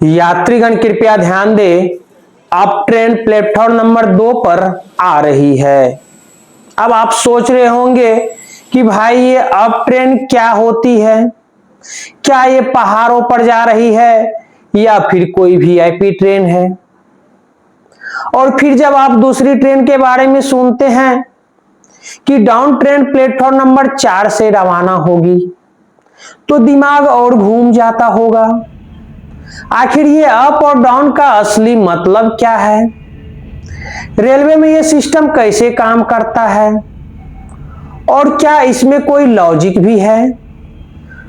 यात्रीगण कृपया ध्यान दें, अब ट्रेन प्लेटफॉर्म नंबर 2 पर आ रही है। अब आप सोच रहे होंगे कि भाई ये अब ट्रेन क्या होती है, क्या ये पहाड़ों पर जा रही है या फिर कोई वीआईपी ट्रेन है। और फिर जब आप दूसरी ट्रेन के बारे में सुनते हैं कि डाउन ट्रेन प्लेटफॉर्म नंबर 4 से रवाना होगी, तो दिमाग और घूम जाता होगा। आखिर ये अप और डाउन का असली मतलब क्या है, रेलवे में ये सिस्टम कैसे काम करता है और क्या इसमें कोई लॉजिक भी है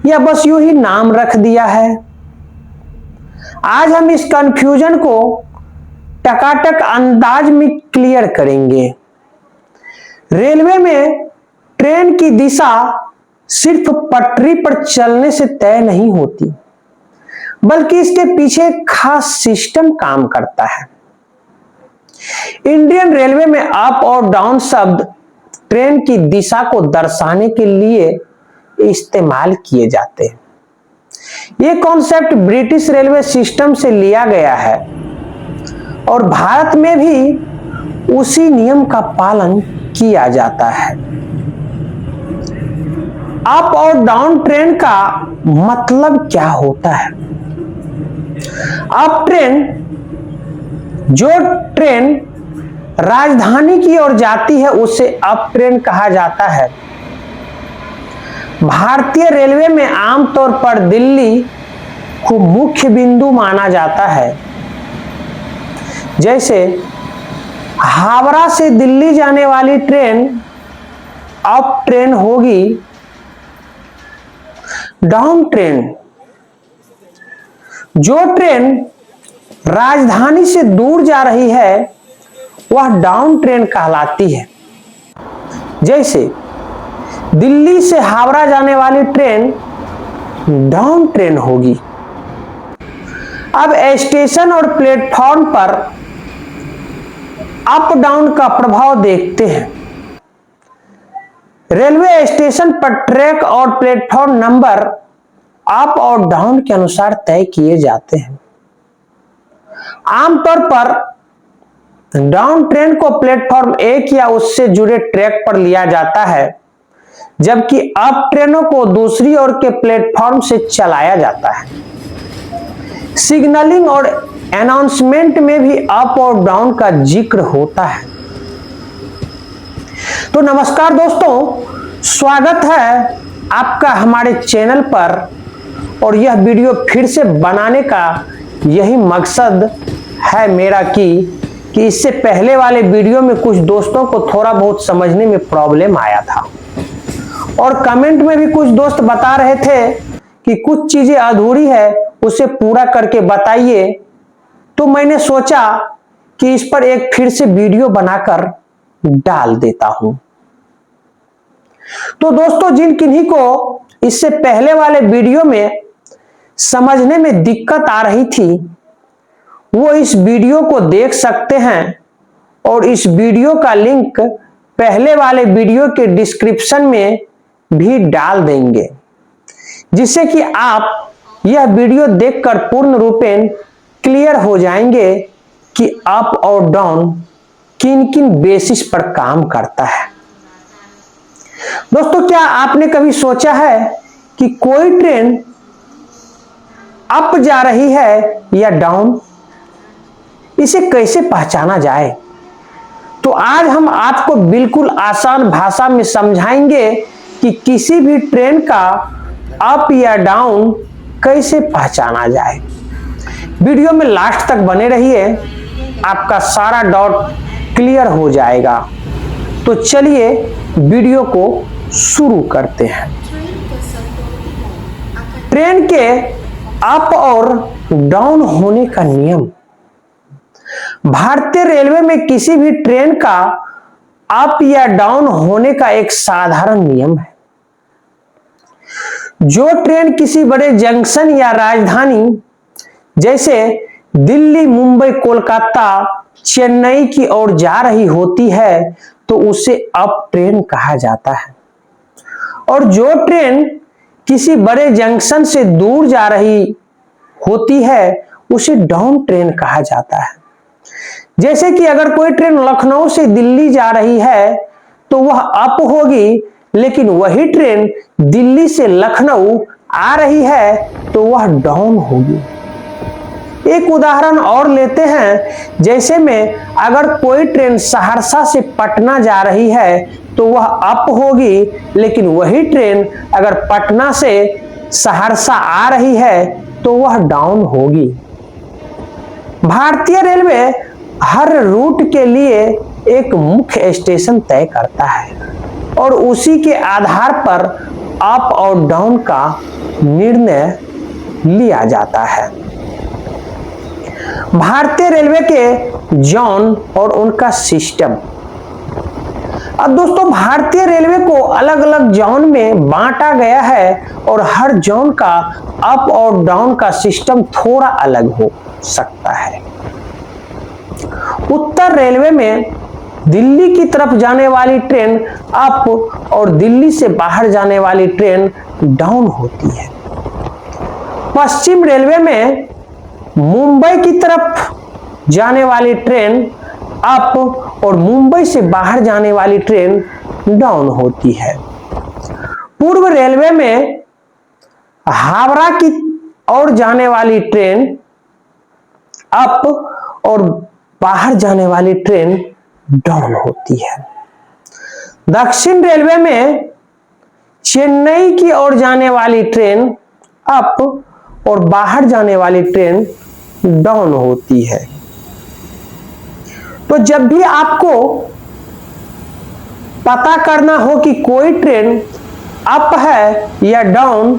या बस यूं ही नाम रख दिया है। आज हम इस कंफ्यूजन को टकाटक अंदाज में क्लियर करेंगे। रेलवे में ट्रेन की दिशा सिर्फ पटरी पर चलने से तय नहीं होती, बल्कि इसके पीछे एक खास सिस्टम काम करता है। इंडियन रेलवे में अप और डाउन शब्द ट्रेन की दिशा को दर्शाने के लिए इस्तेमाल किए जाते हैं। यह कॉन्सेप्ट ब्रिटिश रेलवे सिस्टम से लिया गया है और भारत में भी उसी नियम का पालन किया जाता है। अप और डाउन ट्रेन का मतलब क्या होता है? अप ट्रेन, जो ट्रेन राजधानी की ओर जाती है उसे अप ट्रेन कहा जाता है। भारतीय रेलवे में आमतौर पर दिल्ली को मुख्य बिंदु माना जाता है। जैसे हावड़ा से दिल्ली जाने वाली ट्रेन अप ट्रेन होगी। डाउन ट्रेन, जो ट्रेन राजधानी से दूर जा रही है वह डाउन ट्रेन कहलाती है। जैसे दिल्ली से हावड़ा जाने वाली ट्रेन डाउन ट्रेन होगी। अब स्टेशन और प्लेटफॉर्म पर अप डाउन का प्रभाव देखते हैं। रेलवे स्टेशन पर ट्रैक और प्लेटफॉर्म नंबर अप और डाउन के अनुसार तय किए जाते हैं। आमतौर पर डाउन ट्रेन को प्लेटफॉर्म 1 या उससे जुड़े ट्रैक पर लिया जाता है, जबकि अप ट्रेनों को दूसरी ओर के प्लेटफॉर्म से चलाया जाता है। सिग्नलिंग और अनाउंसमेंट में भी अप और डाउन का जिक्र होता है। तो नमस्कार दोस्तों, स्वागत है आपका हमारे चैनल पर। और यह वीडियो फिर से बनाने का यही मकसद है मेरा कि इससे पहले वाले वीडियो में कुछ दोस्तों को थोड़ा बहुत समझने में प्रॉब्लम आया था और कमेंट में भी कुछ दोस्त बता रहे थे कि कुछ चीजें अधूरी है, उसे पूरा करके बताइए। तो मैंने सोचा कि इस पर एक फिर से वीडियो बनाकर डाल देता हूं। तो दोस्तों, जिन किन्हीं को इससे पहले वाले वीडियो में समझने में दिक्कत आ रही थी, वो इस वीडियो को देख सकते हैं और इस वीडियो का लिंक पहले वाले वीडियो के डिस्क्रिप्शन में भी डाल देंगे, जिससे कि आप यह वीडियो देखकर पूर्ण रूपेण क्लियर हो जाएंगे कि अप और डाउन किन किन बेसिस पर काम करता है। दोस्तों, क्या आपने कभी सोचा है कि कोई ट्रेन अप जा रही है या डाउन? इसे कैसे पहचाना जाए? तो आज हम आपको बिल्कुल आसान भाषा में समझाएंगे कि किसी भी ट्रेन का अप या डाउन कैसे पहचाना जाए। वीडियो में लास्ट तक बने रहिए, आपका सारा डाउट क्लियर हो जाएगा। तो चलिए वीडियो को शुरू करते हैं। ट्रेन के अप और डाउन होने का नियम। भारतीय रेलवे में किसी भी ट्रेन का अप या डाउन होने का एक साधारण नियम है। जो ट्रेन किसी बड़े जंक्शन या राजधानी जैसे दिल्ली, मुंबई, कोलकाता, चेन्नई की ओर जा रही होती है तो उसे अप ट्रेन कहा जाता है। और जो ट्रेन किसी बड़े जंक्शन से दूर जा रही होती है उसे डाउन ट्रेन कहा जाता है। जैसे कि अगर कोई ट्रेन लखनऊ से दिल्ली जा रही है तो वह अप होगी, लेकिन वही ट्रेन दिल्ली से लखनऊ आ रही है तो वह डाउन होगी। एक उदाहरण और लेते हैं, जैसे में अगर कोई ट्रेन सहरसा से पटना जा रही है तो वह अप होगी, लेकिन वही ट्रेन अगर पटना से सहरसा आ रही है तो वह डाउन होगी। भारतीय रेलवे हर रूट के लिए एक मुख्य स्टेशन तय करता है और उसी के आधार पर अप और डाउन का निर्णय लिया जाता है। भारतीय रेलवे के जोन और उनका सिस्टम। अब दोस्तों, भारतीय रेलवे को अलग अलग जोन में बांटा गया है और हर जोन का अप और डाउन का सिस्टम थोड़ा अलग हो सकता है। उत्तर रेलवे में दिल्ली की तरफ जाने वाली ट्रेन अप और दिल्ली से बाहर जाने वाली ट्रेन डाउन होती है। पश्चिम रेलवे में मुंबई की तरफ जाने वाली ट्रेन अप और मुंबई से बाहर जाने वाली ट्रेन डाउन होती है। पूर्व रेलवे में हावड़ा की ओर जाने वाली ट्रेन अप और बाहर जाने वाली ट्रेन डाउन होती है। दक्षिण रेलवे में चेन्नई की ओर जाने वाली ट्रेन अप और बाहर जाने वाली ट्रेन डाउन होती है। तो जब भी आपको पता करना हो कि कोई ट्रेन अप है या डाउन,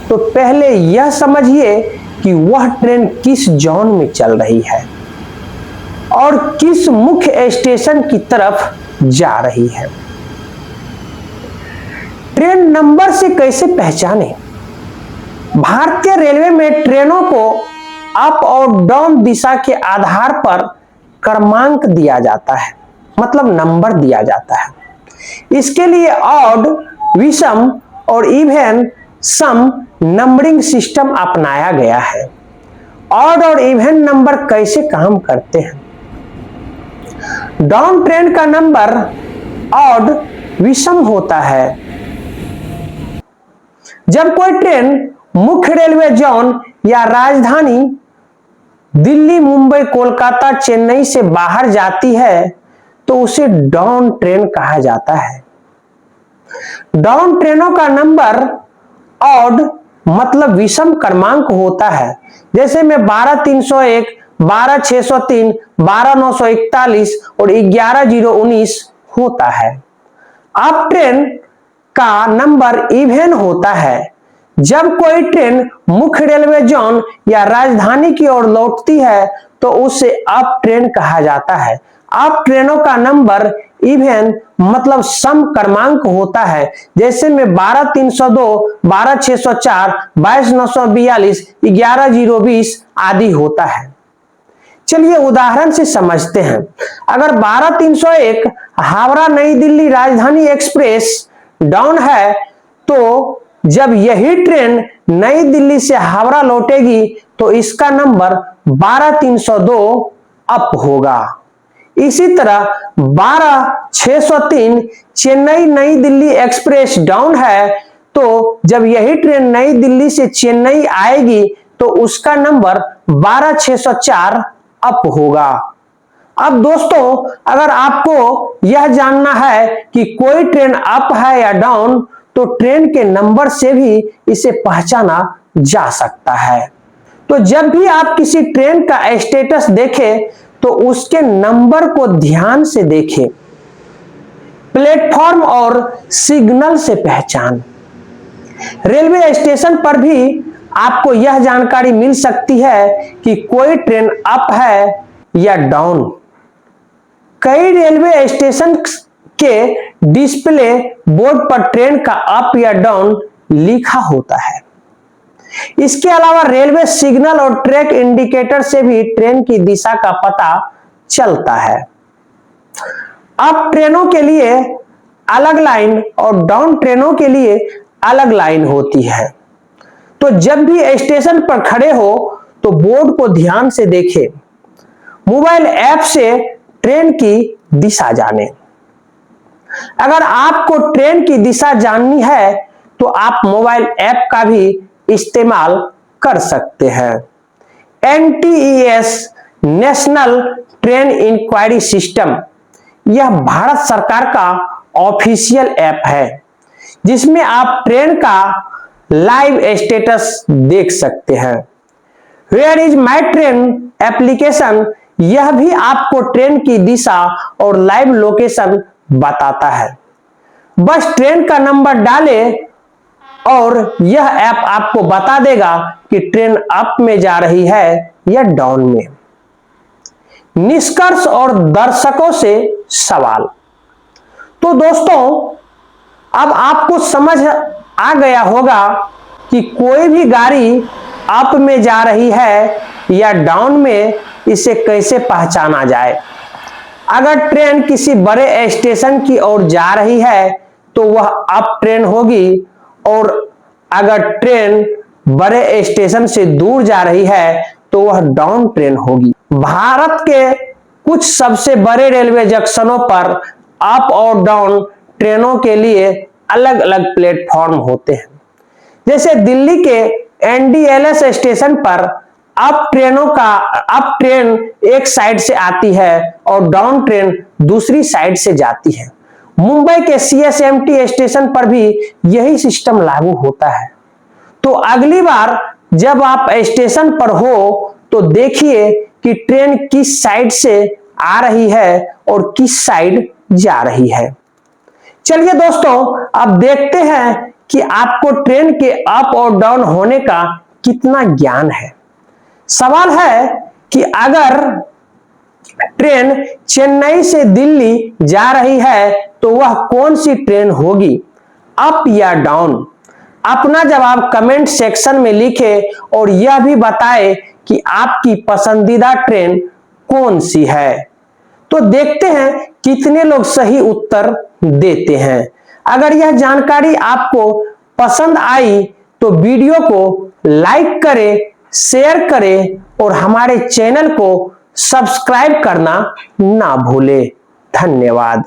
तो पहले यह समझिए कि वह ट्रेन किस जोन में चल रही है और किस मुख्य स्टेशन की तरफ जा रही है। ट्रेन नंबर से कैसे पहचाने? भारतीय रेलवे में ट्रेनों को अप और डाउन दिशा के आधार पर क्रमांक दिया जाता है, मतलब नंबर दिया जाता है। इसके लिए ऑड, विषम और इवन सम नंबरिंग सिस्टम अपनाया गया है। ऑड और इवन नंबर कैसे काम करते हैं? डाउन ट्रेन का नंबर ऑड, विषम होता है। जब कोई ट्रेन मुख्य रेलवे जोन या राजधानी दिल्ली, मुंबई, कोलकाता, चेन्नई से बाहर जाती है तो उसे डाउन ट्रेन कहा जाता है। डाउन ट्रेनों का नंबर ऑड मतलब विषम क्रमांक होता है, जैसे में 12,301, 12,603, 12,941 और 11,019 होता है। अप ट्रेन का नंबर इवन होता है। जब कोई ट्रेन मुख्य रेलवे जोन या राजधानी की ओर लौटती है तो उसे अप ट्रेन कहा जाता है। अप ट्रेनों का नंबर इवन मतलब सम क्रमांक होता है, जैसे में 12,302, 12,604, 22,942, 11,020 आदि होता है। चलिए उदाहरण से समझते हैं। अगर 12,301 हावड़ा नई दिल्ली राजधानी एक्सप्रेस डाउन है, तो जब यही ट्रेन नई दिल्ली से हावड़ा लौटेगी तो इसका नंबर 12,302 अप होगा। इसी तरह 12,603 चेन्नई नई दिल्ली एक्सप्रेस डाउन है, तो जब यही ट्रेन नई दिल्ली से चेन्नई आएगी तो उसका नंबर 12,604 अप होगा। अब दोस्तों, अगर आपको यह जानना है कि कोई ट्रेन अप है या डाउन, तो ट्रेन के नंबर से भी इसे पहचाना जा सकता है। तो जब भी आप किसी ट्रेन का स्टेटस देखें तो उसके नंबर को ध्यान से देखें। प्लेटफॉर्म और सिग्नल से पहचान। रेलवे स्टेशन पर भी आपको यह जानकारी मिल सकती है कि कोई ट्रेन अप है या डाउन। कई रेलवे स्टेशन के डिस्प्ले बोर्ड पर ट्रेन का अप या डाउन लिखा होता है। इसके अलावा रेलवे सिग्नल और ट्रैक इंडिकेटर से भी ट्रेन की दिशा का पता चलता है। अप ट्रेनों के लिए अलग लाइन और डाउन ट्रेनों के लिए अलग लाइन होती है। तो जब भी स्टेशन पर खड़े हो तो बोर्ड को ध्यान से देखें। मोबाइल ऐप से ट्रेन की दिशा जानें। अगर आपको ट्रेन की दिशा जाननी है तो आप मोबाइल ऐप का भी इस्तेमाल कर सकते हैं। NTES national train enquiry system, यह भारत सरकार का ऑफिशियल ऐप है जिसमें आप ट्रेन का लाइव स्टेटस देख सकते हैं। Where is my train application, यह भी आपको ट्रेन की दिशा और लाइव लोकेशन बताता है। बस ट्रेन का नंबर डालें और यह ऐप आपको बता देगा कि ट्रेन अप में जा रही है या डाउन में। निष्कर्ष और दर्शकों से सवाल। तो दोस्तों, अब आपको समझ आ गया होगा कि कोई भी गाड़ी अप में जा रही है या डाउन में, इसे कैसे पहचाना जाए। अगर ट्रेन किसी बड़े स्टेशन की ओर जा रही है तो वह अप ट्रेन होगी, और अगर ट्रेन बड़े स्टेशन से दूर जा रही है तो वह डाउन ट्रेन होगी। भारत के कुछ सबसे बड़े रेलवे जंक्शनों पर अप और डाउन ट्रेनों के लिए अलग अलग प्लेटफॉर्म होते हैं। जैसे दिल्ली के NDLS स्टेशन पर अप ट्रेन एक साइड से आती है और डाउन ट्रेन दूसरी साइड से जाती है। मुंबई के CSMT स्टेशन पर भी यही सिस्टम लागू होता है। तो अगली बार जब आप स्टेशन पर हो तो देखिए कि ट्रेन किस साइड से आ रही है और किस साइड जा रही है। चलिए दोस्तों, अब देखते हैं कि आपको ट्रेन के अप और डाउन होने का कितना ज्ञान है। सवाल है कि अगर ट्रेन चेन्नई से दिल्ली जा रही है तो वह कौन सी ट्रेन होगी, अप या डाउन? अपना जवाब कमेंट सेक्शन में लिखें और यह भी बताएं कि आपकी पसंदीदा ट्रेन कौन सी है। तो देखते हैं कितने लोग सही उत्तर देते हैं। अगर यह जानकारी आपको पसंद आई तो वीडियो को लाइक करें, शेयर करें और हमारे चैनल को सब्सक्राइब करना ना भूलें। धन्यवाद।